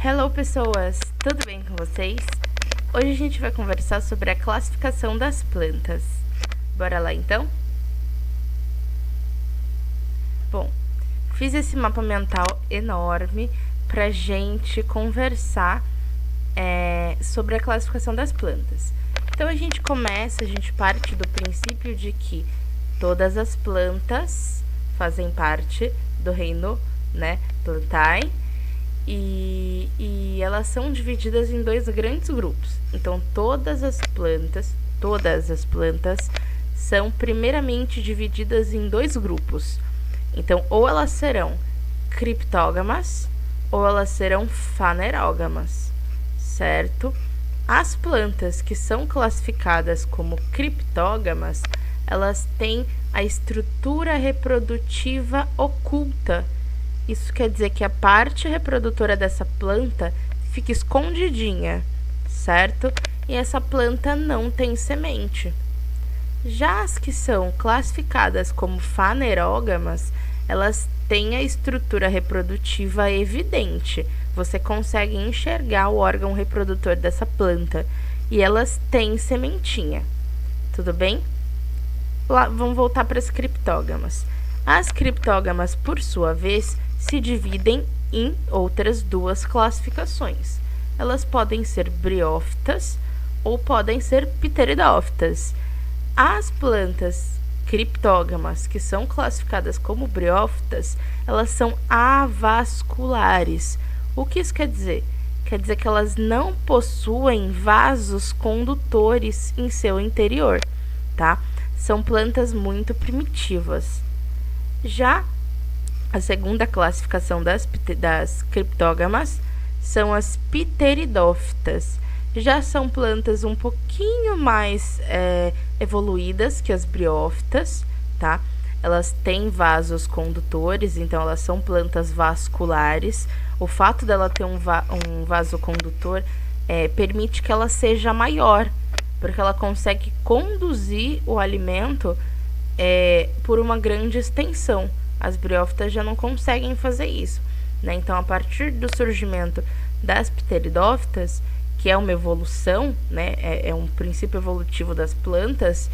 Hello, pessoas! Tudo bem com vocês? Hoje a gente vai conversar sobre a classificação das plantas. Bora lá, então? Bom, fiz esse mapa mental enorme pra gente conversar sobre a classificação das plantas. Então, a gente parte do princípio de que todas as plantas fazem parte do reino, Plantae, e elas são divididas em dois grandes grupos. Então, todas as plantas são primeiramente divididas em dois grupos. Então, ou elas serão criptógamas ou elas serão fanerógamas, certo? As plantas que são classificadas como criptógamas, elas têm a estrutura reprodutiva oculta. Isso quer dizer que a parte reprodutora dessa planta fica escondidinha, certo? E essa planta não tem semente. Já as que são classificadas como fanerógamas, elas têm a estrutura reprodutiva evidente. Você consegue enxergar o órgão reprodutor dessa planta. E elas têm sementinha. Tudo bem? Vamos voltar para as criptógamas. As criptógamas, por sua vez, se dividem em outras duas classificações. Elas podem ser briófitas ou podem ser pteridófitas. As plantas criptógamas que são classificadas como briófitas, elas são avasculares. O que isso quer dizer? Quer dizer que elas não possuem vasos condutores em seu interior, tá? São plantas muito primitivas. Já a segunda classificação das criptógamas são as pteridófitas. Já são plantas um pouquinho mais evoluídas que as briófitas, tá? Elas têm vasos condutores, então elas são plantas vasculares. O fato dela ter um vaso condutor permite que ela seja maior, porque ela consegue conduzir o alimento por uma grande extensão. As briófitas já não conseguem fazer isso, né? Então, a partir do surgimento das pteridófitas, que é uma evolução, né? É um princípio evolutivo das plantas,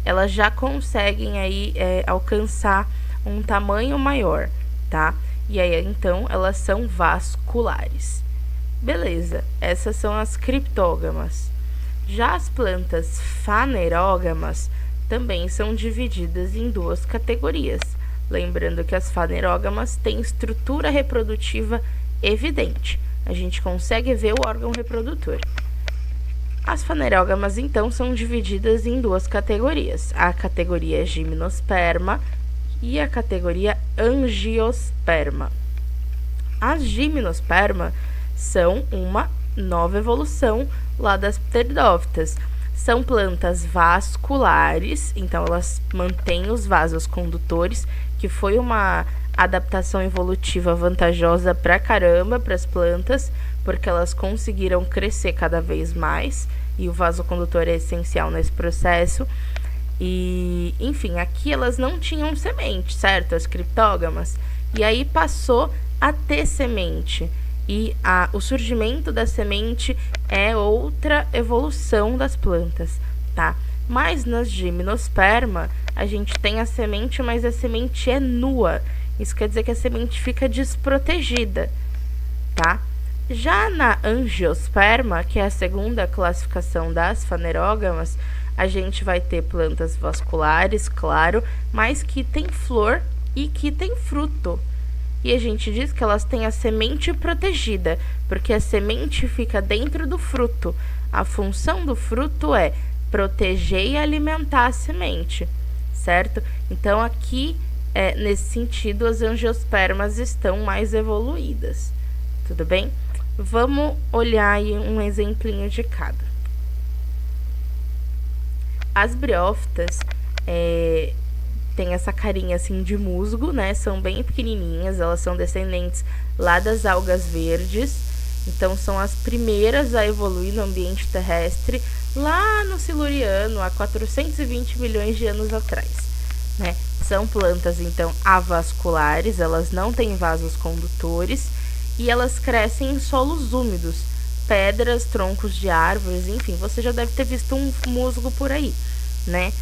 elas já conseguem aí alcançar um tamanho maior, tá? E aí, então, elas são vasculares. Beleza, essas são as criptógamas. Já as plantas fanerógamas também são divididas em duas categorias. Lembrando que as fanerógamas têm estrutura reprodutiva evidente. A gente consegue ver o órgão reprodutor. As fanerógamas, então, são divididas em duas categorias. A categoria gimnosperma e a categoria angiosperma. As gimnosperma são uma nova evolução lá das pteridófitas. São plantas vasculares, então elas mantêm os vasos condutores, que foi uma adaptação evolutiva vantajosa pra caramba para as plantas, porque elas conseguiram crescer cada vez mais, e o vaso condutor é essencial nesse processo. E, enfim, aqui elas não tinham semente, certo? As criptógamas. E aí passou a ter semente. E o surgimento da semente é outra evolução das plantas, tá? Mas nas gimnosperma, a gente tem a semente, mas a semente é nua. Isso quer dizer que a semente fica desprotegida, tá? Já na angiosperma, que é a segunda classificação das fanerógamas, a gente vai ter plantas vasculares, claro, mas que tem flor e que tem fruto. E a gente diz que elas têm a semente protegida, porque a semente fica dentro do fruto. A função do fruto é proteger e alimentar a semente, certo? Então, aqui, nesse sentido, as angiospermas estão mais evoluídas, tudo bem? Vamos olhar aí um exemplinho de cada. As briófitas tem essa carinha assim de musgo, né? São bem pequenininhas, elas são descendentes lá das algas verdes. Então, são as primeiras a evoluir no ambiente terrestre lá no Siluriano, há 420 milhões de anos atrás, né? São plantas, então, avasculares, elas não têm vasos condutores e elas crescem em solos úmidos, pedras, troncos de árvores, enfim, você já deve ter visto um musgo por aí, né?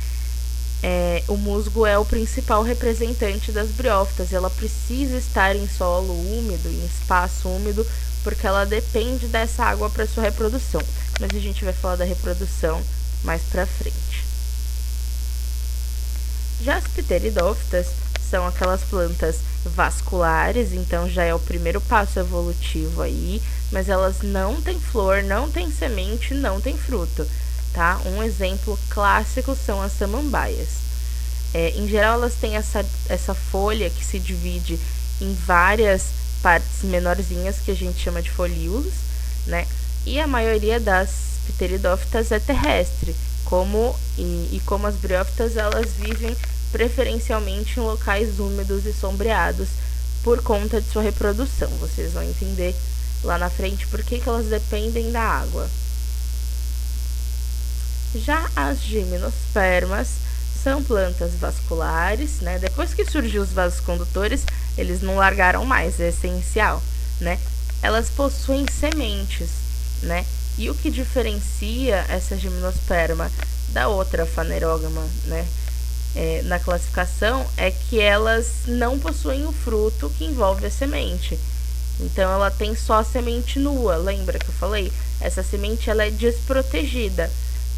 O musgo é o principal representante das briófitas, ela precisa estar em solo úmido, em espaço úmido, porque ela depende dessa água para sua reprodução. Mas a gente vai falar da reprodução mais para frente. Já as pteridófitas são aquelas plantas vasculares, então já é o primeiro passo evolutivo aí, mas elas não têm flor, não têm semente, não têm fruto, tá? Um exemplo clássico são as samambaias. Em geral, elas têm essa folha que se divide em várias partes menorzinhas, que a gente chama de folíolos, né? E a maioria das pteridófitas é terrestre, como as briófitas, elas vivem preferencialmente em locais úmidos e sombreados por conta de sua reprodução. Vocês vão entender lá na frente por que elas dependem da água. Já as gimnospermas são plantas vasculares, né? Depois que surgiu os vasos condutores, eles não largaram mais, é essencial, né? Elas possuem sementes, né? E o que diferencia essa gimnosperma da outra fanerógama, né? Na classificação é que elas não possuem o fruto que envolve a semente. Então ela tem só a semente nua, lembra que eu falei? Essa semente ela é desprotegida.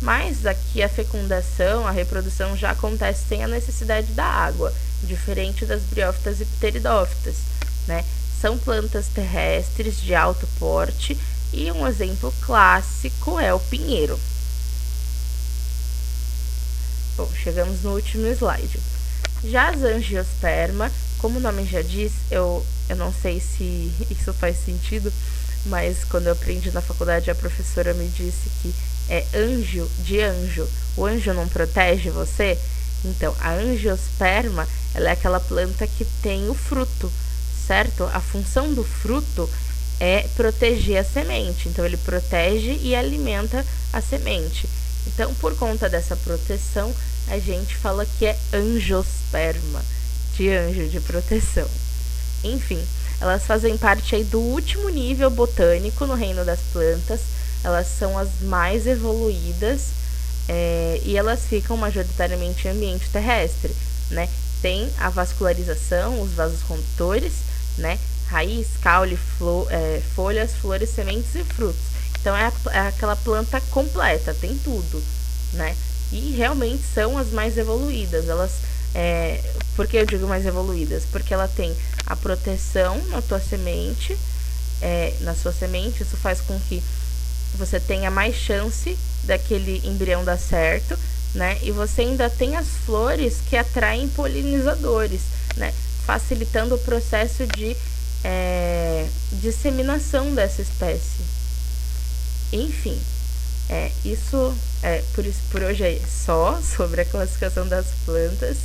Mas aqui a fecundação, a reprodução já acontece sem a necessidade da água, diferente das briófitas e pteridófitas, né? São plantas terrestres de alto porte e um exemplo clássico é o pinheiro. Bom, chegamos no último slide. Já as angiosperma, como o nome já diz, eu não sei se isso faz sentido, mas quando eu aprendi na faculdade, a professora me disse que é anjo de anjo. O anjo não protege você? Então, a angiosperma, ela é aquela planta que tem o fruto, certo? A função do fruto é proteger a semente. Então, ele protege e alimenta a semente. Então, por conta dessa proteção, a gente fala que é angiosperma, de anjo, de proteção. Enfim, elas fazem parte aí do último nível botânico no reino das plantas. Elas são as mais evoluídas e elas ficam majoritariamente em ambiente terrestre, né? Tem a vascularização, os vasos condutores, né? Raiz, caule, folhas, flores, sementes e frutos. Então é aquela planta completa, tem tudo, né? E realmente são as mais evoluídas. Elas, por que eu digo mais evoluídas? Porque ela tem a proteção na sua semente, isso faz com que você tenha mais chance daquele embrião dar certo, né? E você ainda tem as flores que atraem polinizadores, né? Facilitando o processo de disseminação dessa espécie. Enfim, por hoje é só sobre a classificação das plantas.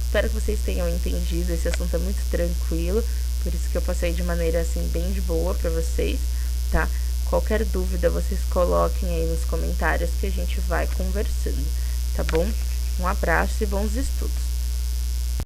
Espero que vocês tenham entendido, esse assunto é muito tranquilo, por isso que eu passei de maneira assim bem de boa para vocês, tá? Qualquer dúvida, vocês coloquem aí nos comentários que a gente vai conversando, tá bom? Um abraço e bons estudos!